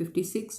56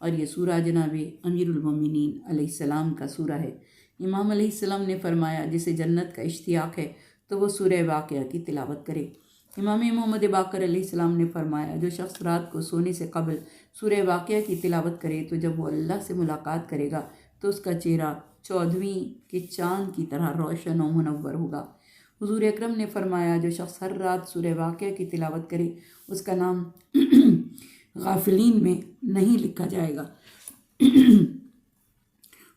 اور یہ سورہ جناب امیر المومنین علیہ السلام کا سورہ ہے۔ امام علیہ السلام نے فرمایا جسے جنت کا اشتیاق ہے تو وہ سورہ واقعہ کی تلاوت کرے۔ امام محمد باقر علیہ السلام نے فرمایا جو شخص رات کو سونے سے قبل سورہ واقعہ کی تلاوت کرے تو جب وہ اللہ سے ملاقات کرے گا تو اس کا چہرہ 14ویں کے چاند کی طرح روشن و منور ہوگا۔ حضور اکرم نے فرمایا جو شخص ہر رات سورہ واقعہ کی تلاوت کرے اس کا نام غافلین میں نہیں لکھا جائے گا۔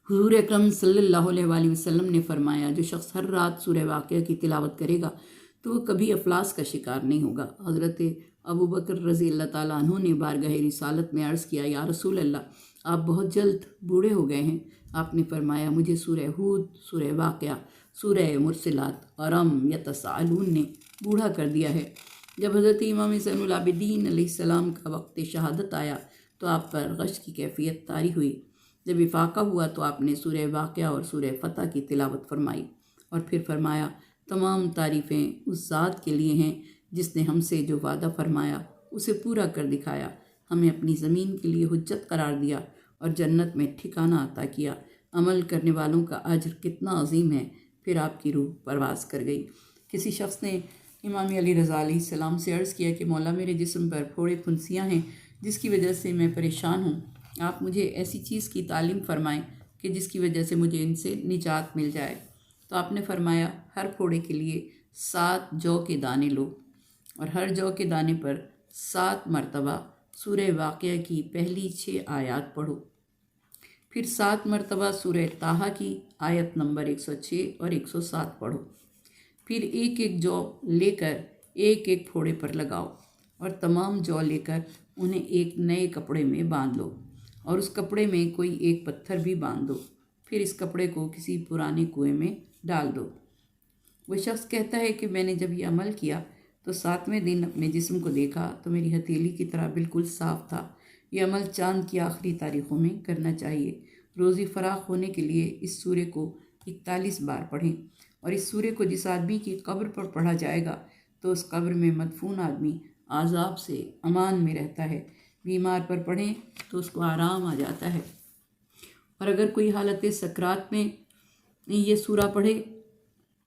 حضور اکرم صلی اللہ علیہ وآلہ وسلم نے فرمایا جو شخص ہر رات سورہ واقعہ کی تلاوت کرے گا تو وہ کبھی افلاس کا شکار نہیں ہوگا۔ حضرت ابو بکر رضی اللہ تعالیٰ عنہ نے بارگاہ رسالت میں عرض کیا یا رسول اللہ آپ بہت جلد بوڑھے ہو گئے ہیں۔ آپ نے فرمایا مجھے سورہ ہود، سورہ واقعہ، سورہ مرسلات اور یتساءلون نے بوڑھا کر دیا ہے۔ جب حضرت امام زین العابدین علیہ السلام کا وقت شہادت آیا تو آپ پر غش کی کیفیت طاری ہوئی۔ جب افاقہ ہوا تو آپ نے سورہ واقعہ اور سورہ فتح کی تلاوت فرمائی اور پھر فرمایا تمام تعریفیں اس ذات کے لیے ہیں جس نے ہم سے جو وعدہ فرمایا اسے پورا کر دکھایا، ہمیں اپنی زمین کے لیے حجت قرار دیا اور جنت میں ٹھکانہ عطا کیا۔ عمل کرنے والوں کا اجر کتنا عظیم ہے۔ پھر آپ کی روح پرواز کر گئی۔ کسی شخص نے امام علی رضا علیہ السلام سے عرض کیا کہ مولا میرے جسم پر پھوڑے پھنسیاں ہیں جس کی وجہ سے میں پریشان ہوں، آپ مجھے ایسی چیز کی تعلیم فرمائیں کہ جس کی وجہ سے مجھے ان سے نجات مل جائے۔ تو آپ نے فرمایا ہر پھوڑے کے لیے 7 جو کے دانے لو اور ہر جو کے دانے پر 7 مرتبہ سورہ واقعہ کی پہلی 6 آیات پڑھو، پھر 7 مرتبہ سورہ طٰہٰ کی آیت نمبر 106 اور 107 پڑھو، پھر ایک ایک جو لے کر ایک ایک پھوڑے پر لگاؤ اور تمام جو لے کر انہیں ایک نئے کپڑے میں باندھ لو اور اس کپڑے میں کوئی ایک پتھر بھی باندھ دو، پھر اس کپڑے کو کسی پرانے کنویں میں ڈال دو۔ وہ شخص کہتا ہے کہ میں نے جب یہ عمل کیا تو 7ویں دن اپنے جسم کو دیکھا تو میری ہتھیلی کی طرح بالکل صاف تھا۔ یہ عمل چاند کی آخری تاریخوں میں کرنا چاہیے۔ روزی فراخ ہونے کے لیے اس سورے کو 41 بار پڑھیں اور اس سورے کو جس آدمی کی قبر پر پڑھا جائے گا تو اس قبر میں مدفون آدمی عذاب سے امان میں رہتا ہے۔ بیمار پر پڑھیں تو اس کو آرام آ جاتا ہے، اور اگر کوئی حالت سکرات میں یہ سورہ پڑھے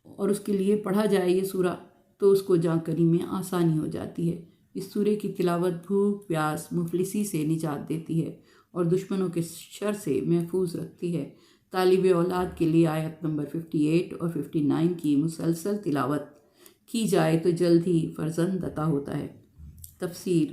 اور اس کے لیے پڑھا جائے یہ سورہ تو اس کو جاں کری میں آسانی ہو جاتی ہے۔ اس سورے کی تلاوت بھوک، پیاس، مفلسی سے نجات دیتی ہے اور دشمنوں کے شر سے محفوظ رکھتی ہے۔ طالب اولاد کے لیے آیت نمبر 58 اور 59 کی مسلسل تلاوت کی جائے تو جلد ہی فرزند عطا ہوتا ہے۔ تفسیر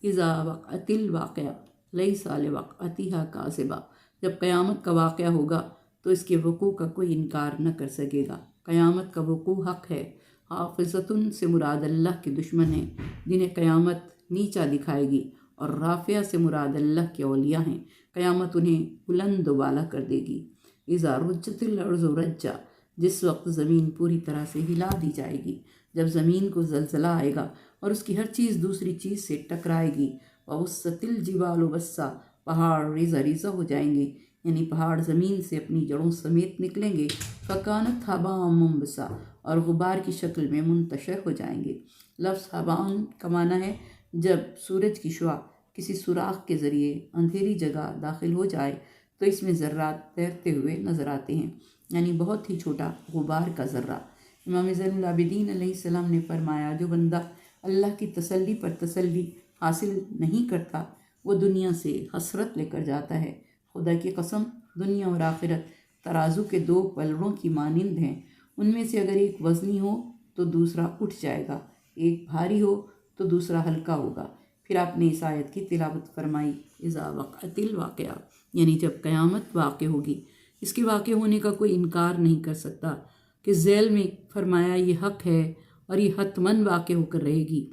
اذا وقعت الواقعہ لیس لوقعتہا کاذبہ، جب قیامت کا واقعہ ہوگا تو اس کے وقوع کا کوئی انکار نہ کر سکے گا۔ قیامت کا وقوع حق ہے۔ حافظتن سے مراد اللہ کے دشمن ہیں جنہیں قیامت نیچا دکھائے گی، اور رافعہ سے مراد اللہ کے اولیاء ہیں، قیامت انہیں بلند و بالا کر دے گی۔ اذا رجت الارض رجا، جس وقت زمین پوری طرح سے ہلا دی جائے گی، جب زمین کو زلزلہ آئے گا اور اس کی ہر چیز دوسری چیز سے ٹکرائے گی۔ وبست الجبال بسا، پہاڑ ریزہ ریزہ ہو جائیں گے، یعنی پہاڑ زمین سے اپنی جڑوں سمیت نکلیں گے۔ فکانت ہباء منبثا، اور غبار کی شکل میں منتشر ہو جائیں گے۔ لفظ ہباء کا معنی ہے جب سورج کی شعاع کسی سوراخ کے ذریعے اندھیری جگہ داخل ہو جائے تو اس میں ذرات تیرتے ہوئے نظر آتے ہیں، یعنی بہت ہی چھوٹا غبار کا ذرہ۔ امام زین العابدین علیہ السلام نے فرمایا جو بندہ اللہ کی تسلی پر تسلی حاصل نہیں کرتا وہ دنیا سے حسرت لے کر جاتا ہے۔ خدا کی قسم دنیا اور آخرت ترازو کے 2 پلڑوں کی مانند ہیں، ان میں سے اگر ایک وزنی ہو تو دوسرا اٹھ جائے گا، ایک بھاری ہو تو دوسرا ہلکا ہوگا۔ پھر آپ نے اس آیت کی تلاوت فرمائی اذا وقعت الواقعہ، یعنی جب قیامت واقع ہوگی۔ اس کے واقع ہونے کا کوئی انکار نہیں کر سکتا کہ ذیل میں فرمایا یہ حق ہے اور یہ حتماً واقع ہو کر رہے گی۔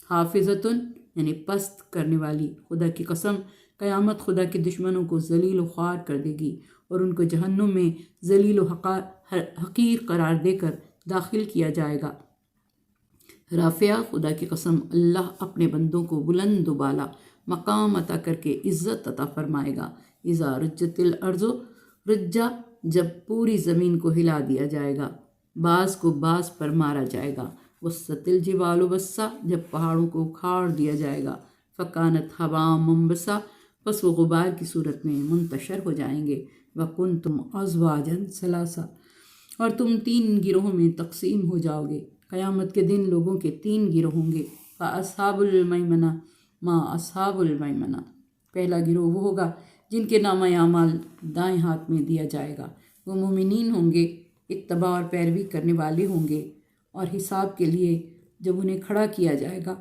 حافظتن یعنی پست کرنے والی، خدا کی قسم قیامت خدا کے دشمنوں کو ذلیل و خوار کر دے گی اور ان کو جہنم میں ذلیل و حقیر قرار دے کر داخل کیا جائے گا۔ رافعہ خدا کی قسم اللہ اپنے بندوں کو بلند و بالا مقام عطا کر کے عزت عطا فرمائے گا۔ اذا رجت الارض رجا، جب پوری زمین کو ہلا دیا جائے گا، بعض کو بعض پر مارا جائے گا۔ وسط الجبال بسا، جب پہاڑوں کو اکھاڑ دیا جائے گا۔ فکانت ہباء منبثا، بس وہ غبار کی صورت میں منتشر ہو جائیں گے۔ وَكُنْتُمْ أَزْوَاجًا ثَلَاثًا، اور تم 3 گروہوں میں تقسیم ہو جاؤ گے۔ قیامت کے دن لوگوں کے 3 گروہ ہوں گے۔ فَأَصْحَابُ الْمَيْمَنَةِ مَا أَصْحَابُ الْمَيْمَنَةِ، پہلا گروہ وہ ہوگا جن کے نامہ اعمال دائیں ہاتھ میں دیا جائے گا۔ وہ مومنین ہوں گے، اتباع اور پیروی کرنے والے ہوں گے، اور حساب کے لیے جب انہیں کھڑا کیا جائے گا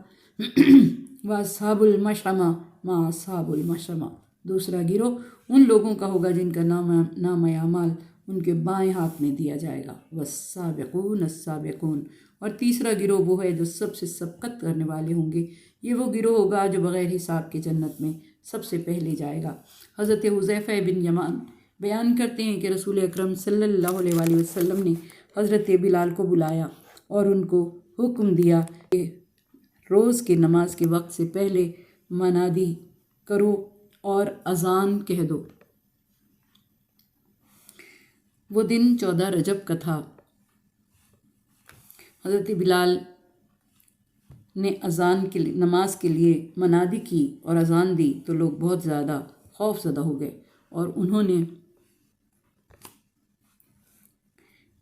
وَأَصْحَابُ الْمَشْأَمَةِ مَا أَصْحَابُ الْمَشْأَمَةِ، دوسرا گروہ ان لوگوں کا ہوگا جن کا نامہ اعمال ان کے بائیں ہاتھ میں دیا جائے گا۔ وَالسَّابِقُونَ السَّابِقُونَ، اور تیسرا گروہ وہ ہے جو سب سے سبقت کرنے والے ہوں گے۔ یہ وہ گروہ ہوگا جو بغیر حساب کے جنت میں سب سے پہلے جائے گا۔ حضرت حذیفہ بن یمان بیان کرتے ہیں کہ رسول اکرم صلی اللہ علیہ وآلہ وسلم نے حضرت بلال کو بلایا اور ان کو حکم دیا کہ روز کے نماز کے وقت سے پہلے منادی کرو اور اذان کہہ دو۔ وہ دن 14 رجب کا تھا۔ حضرت بلال نے اذان کے نماز کے لیے منادی کی اور اذان دی تو لوگ بہت زیادہ خوف زدہ ہو گئے، اور انہوں نے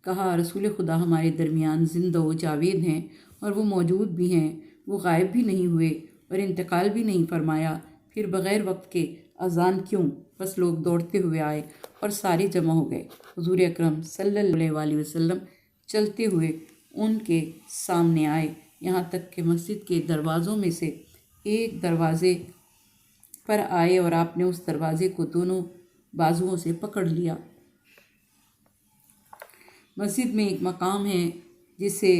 کہا رسول خدا ہمارے درمیان زندہ و جاوید ہیں، اور وہ موجود بھی ہیں، وہ غائب بھی نہیں ہوئے اور انتقال بھی نہیں فرمایا، پھر بغیر وقت کے اذان کیوں؟ بس لوگ دوڑتے ہوئے آئے اور سارے جمع ہو گئے۔ حضور اکرم صلی اللہ علیہ وآلہ وسلم چلتے ہوئے ان کے سامنے آئے، یہاں تک کہ مسجد کے دروازوں میں سے ایک دروازے پر آئے اور آپ نے اس دروازے کو دونوں بازوؤں سے پکڑ لیا۔ مسجد میں ایک مقام ہے جسے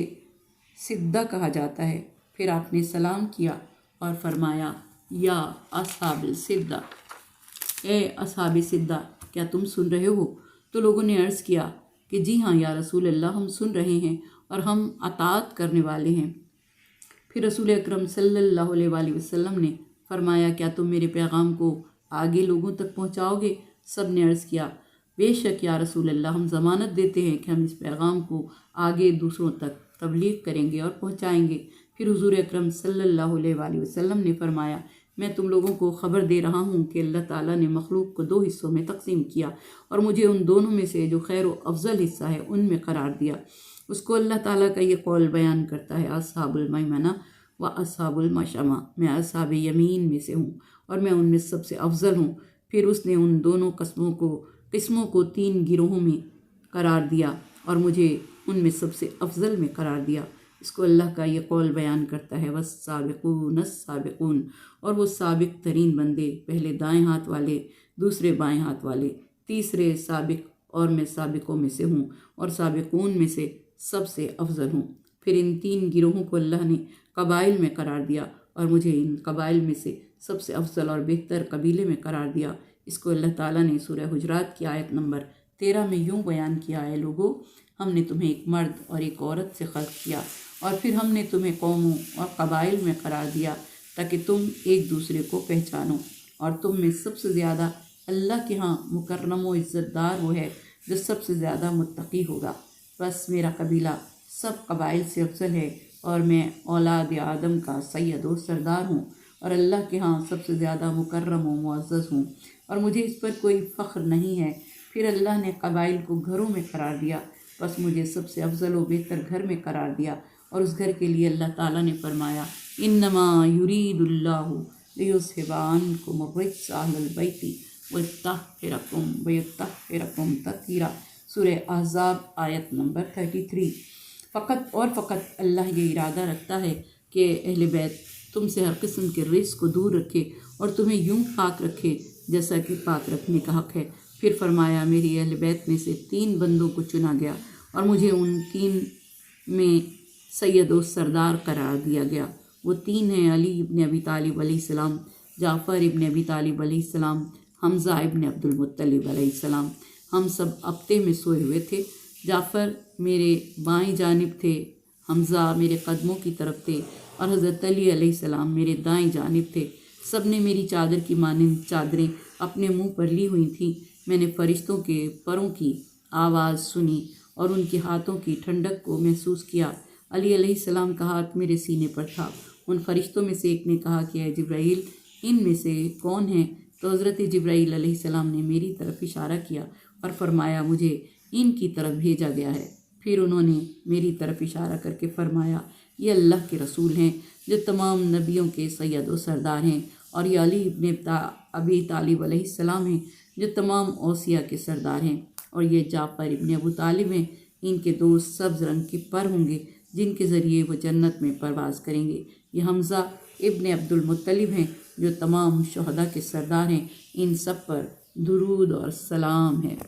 سدہ کہا جاتا ہے۔ پھر آپ نے سلام کیا اور فرمایا یا اصحاب السدہ، اے اصحاب سدہ، کیا تم سن رہے ہو؟ تو لوگوں نے عرض کیا کہ جی ہاں یا رسول اللہ، ہم سن رہے ہیں اور ہم اطاعت کرنے والے ہیں۔ پھر رسول اکرم صلی اللہ علیہ وآلہ وسلم نے فرمایا کیا تم میرے پیغام کو آگے لوگوں تک پہنچاؤ گے؟ سب نے عرض کیا بے شک یا رسول اللہ، ہم ضمانت دیتے ہیں کہ ہم اس پیغام کو آگے دوسروں تک تبلیغ کریں گے اور پہنچائیں گے۔ پھر حضور اکرم صلی اللہ علیہ وآلہ وسلم نے فرمایا میں تم لوگوں کو خبر دے رہا ہوں کہ اللہ تعالیٰ نے مخلوق کو 2 حصوں میں تقسیم کیا، اور مجھے ان دونوں میں سے جو خیر و افضل حصہ ہے ان میں قرار دیا۔ اس کو اللہ تعالیٰ کا یہ قول بیان کرتا ہے اصحاب المیمنہ و اصحاب المشأمہ، میں اصحاب یمین میں سے ہوں اور میں ان میں سب سے افضل ہوں۔ پھر اس نے ان دونوں قسموں کو 3 گروہوں میں قرار دیا اور مجھے ان میں سب سے افضل میں قرار دیا۔ اس کو اللہ کا یہ قول بیان کرتا ہے والسابقون السابقون، اور وہ سابق ترین بندے، پہلے دائیں ہاتھ والے، دوسرے بائیں ہاتھ والے، تیسرے سابق، اور میں سابقوں میں سے ہوں اور سابقون میں سے سب سے افضل ہوں۔ پھر ان 3 گروہوں کو اللہ نے قبائل میں قرار دیا اور مجھے ان قبائل میں سے سب سے افضل اور بہتر قبیلے میں قرار دیا۔ اس کو اللہ تعالیٰ نے سورہ حجرات کی آیت نمبر 13 میں یوں بیان کیا ہے لوگو، ہم نے تمہیں ایک مرد اور ایک عورت سے خلق کیا، اور پھر ہم نے تمہیں قوموں اور قبائل میں قرار دیا تاکہ تم ایک دوسرے کو پہچانو، اور تم میں سب سے زیادہ اللہ کے ہاں مکرم و عزت دار وہ ہے جو سب سے زیادہ متقی ہوگا۔ بس میرا قبیلہ سب قبائل سے افضل ہے، اور میں اولاد آدم کا سید و سردار ہوں، اور اللہ کے ہاں سب سے زیادہ مکرم و معزز ہوں، اور مجھے اس پر کوئی فخر نہیں ہے۔ پھر اللہ نے قبائل کو گھروں میں قرار دیا، بس مجھے سب سے افضل و بہتر گھر میں قرار دیا، اور اس گھر کے لیے اللہ تعالیٰ نے فرمایا انما یرید اللہ لیذھب عنکم الرجس اہل البیت ویطہرکم تطہیرا، سورہ احزاب آیت نمبر 33۔ فقط اللہ یہ ارادہ رکھتا ہے کہ اہل بیت تم سے ہر قسم کے رجس کو دور رکھے اور تمہیں یوں پاک رکھے جیسا کہ پاک رکھنے کا حق ہے۔ پھر فرمایا میری اہل بیت میں سے 3 بندوں کو چنا گیا اور مجھے ان 3 میں سید و سردار قرار دیا گیا۔ وہ 3 ہیں علی ابن ابی طالب علیہ السلام، جعفر ابن ابی طالب علیہ السلام، حمزہ ابن عبد المطلب علیہ السلام۔ ہم سب اپتے میں سوئے ہوئے تھے، جعفر میرے بائیں جانب تھے، حمزہ میرے قدموں کی طرف تھے، اور حضرت علی علیہ السلام میرے دائیں جانب تھے۔ سب نے میری چادر کی مانند چادریں اپنے منہ پر لی ہوئی تھیں۔ میں نے فرشتوں کے پروں کی آواز سنی اور ان کے ہاتھوں کی ٹھنڈک کو محسوس کیا۔ علی علیہ السلام کا ہاتھ میرے سینے پر تھا۔ ان فرشتوں میں سے ایک نے کہا کہ اے جبرائیل، ان میں سے کون ہے تو حضرت جبرائیل علیہ السلام نے میری طرف اشارہ کیا اور فرمایا مجھے ان کی طرف بھیجا گیا ہے۔ پھر انہوں نے میری طرف اشارہ کر کے فرمایا یہ اللہ کے رسول ہیں جو تمام نبیوں کے سید و سردار ہیں، اور یہ علی ابن ابی طالب علیہ السلام ہیں جو تمام اوصیاء کے سردار ہیں، اور یہ جعفر ابن ابو طالب ہیں، ان کے دوست سبز رنگ کے پر ہوں گے جن کے ذریعے وہ جنت میں پرواز کریں گے۔ یہ حمزہ ابن عبد المطلب ہیں جو تمام شہداء کے سردار ہیں، ان سب پر درود اور سلام ہے۔